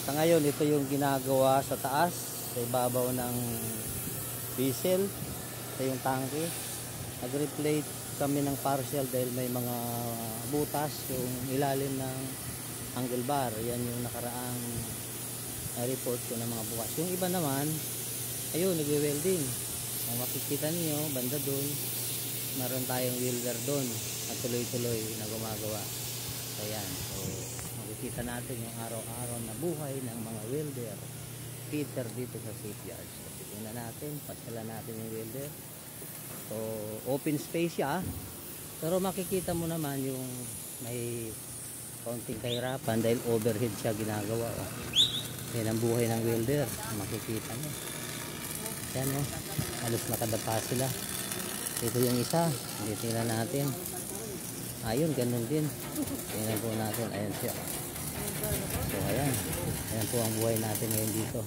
Sa ngayon, ito yung ginagawa sa taas, sa ibabaw ng diesel. Ito yung tangke. Nag-replate kami ng partial dahil may mga butas yung ilalim ng angle bar. Yan yung nakaraang report ko ng mga bukas. Yung iba naman, ayun, nagwe-welding. Kung makikita niyo banda doon, meron tayong welder doon at tuloy-tuloy na gumagawa. Ayan, so makikita natin yung araw-araw na buhay ng mga welder fitter dito sa shipyard. So tingnan natin, pasyalan natin yung welder. So open space siya, pero makikita mo naman yung may konting kahirapan dahil overhead siya ginagawa. Yan ang buhay ng welder, makikita mo. Yan o, halos nakadapa sila. Ito yung isa, tingnan natin. Ayun, ganun din. Tingnan po natin, ayan siya. So ayan, ayan po ang buhay natin ngayon dito.